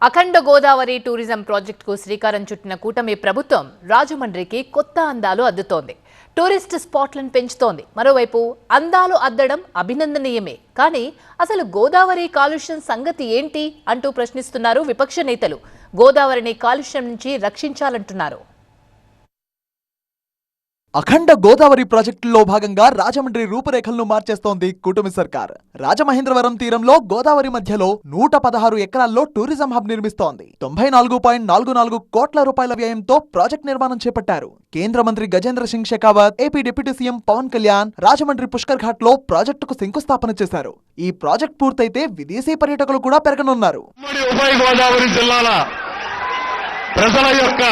అఖండ Godavari tourism ప్రాజెక్టుకు శ్రీకారం చుట్టిన కూటమి ప్రభుత్వం రాజమండ్రికి కొత్త అందాలు అద్దుతోంది. టూరిస్ట్ స్పాట్లను పెంచుతోంది. మరోవైపు అందాలు అద్దడం అభినందనీయమే, కానీ అసలు గోదావరి కాలుష్యం సంగతి ఏంటి అంటూ ప్రశ్నిస్తున్నారు విపక్ష నేతలు. గోదావరిని కాలుష్యం నుంచి రక్షించాలంటున్నారు. అఖండ గోదావరి ప్రాజెక్టులో భాగంగా రాజమండ్రి రూపురేఖలను మార్చేస్తోంది కూటమి సర్కార్. రాజమహేంద్రవరం తీరంలో గోదావరి మధ్యలో 116 ఎకరాల్లో టూరిజం హబ్ నిర్మిస్తోంది. 94.44 కోట్ల రూపాయల వ్యయంతో ప్రాజెక్ట్ నిర్మాణం చేపట్టారు. కేంద్ర మంత్రి Gajendra Singh Shekhawat, AP deputy CM Pawan Kalyan Rajahmundry Pushkar ghat లో ప్రాజెక్టుకు శంకుస్థాపన చేశారు. ఈ ప్రాజెక్ట్ పూర్తయితే విదేశీ పర్యాటకులు కూడా పెరగనున్నారు. ఉభయ గోదావరి జిల్లాల ప్రజల యొక్క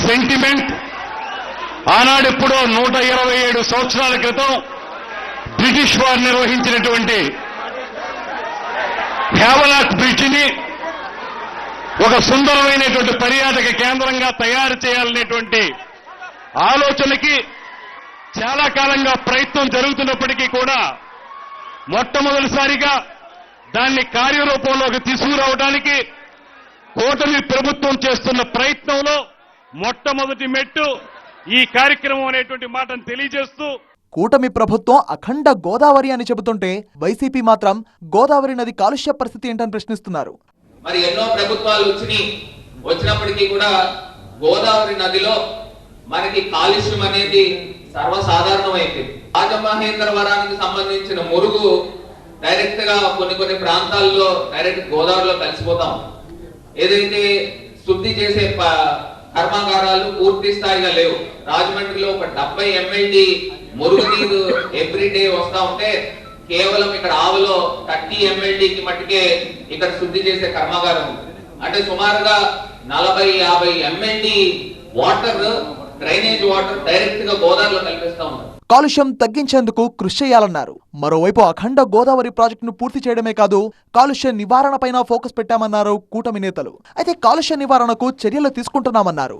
సెంటిమెంట్ ఆనాడెప్పుడో 127 సంవత్సరాల క్రితం బ్రిటిష్ వారు నిర్వహించినటువంటి హేవలాక్ బ్రిడ్జిని ఒక సుందరమైనటువంటి పర్యాటక కేంద్రంగా తయారు చేయాలనేటువంటి ఆలోచనకి చాలా కాలంగా ప్రయత్నం జరుగుతున్నప్పటికీ కూడా మొట్టమొదటిసారిగా దాన్ని కార్యరూపంలోకి తీసుకురావడానికి కూటమి ప్రభుత్వం చేస్తున్న ప్రయత్నంలో మొట్టమొదటి మెట్టు ఈ కార్యక్రమం అనేటువంటి మాటను తెలియజేస్తూ, కూటమి ప్రభుత్వం అఖండ గోదావరి అని చెబుతుంటే వైసీపీ మాత్రం గోదావరి నది కాలుష్య పరిస్థితి ఏంటని ప్రశ్నిస్తున్నారు. మరి ఎన్నో ప్రభుత్వాలు వచ్చినప్పటికీ కూడా గోదావరి నదిలో మనకి కాలుష్యం అనేది సర్వసాధారణమైంది. రాజమహేంద్రవరానికి సంబంధించిన మురుగు డైరెక్ట్ గా కొన్ని ప్రాంతాల్లో డైరెక్ట్ గోదావరిలో కలిసిపోతాం. ఏదైతే శుద్ధి చేసే కర్మాగారాలు పూర్తి స్థాయిగా లేవు. రాజమండ్రిలో ఒక 70 MLD మురుగునీరు ఎవ్రీడే వస్తా ఉంటే కేవలం ఇక్కడ ఆవులో 30 MLDకి మట్టుకే ఇక్కడ శుద్ధి చేసే కర్మాగారం ఉంది. అంటే సుమారుగా 40-50 MLD water, drainage water direct గా గోదావరిలో కల్పిస్తా ఉన్నారు. కాలుష్యం తగ్గించేందుకు కృషి చేయాలన్నారు. మరోవైపు అఖండ గోదావరి ప్రాజెక్టును పూర్తి చేయడమే కాదు, కాలుష్య నివారణపైన ఫోకస్ పెట్టామన్నారు కూటమి నేతలు. అయితే కాలుష్య నివారణకు చర్యలు తీసుకుంటున్నామన్నారు.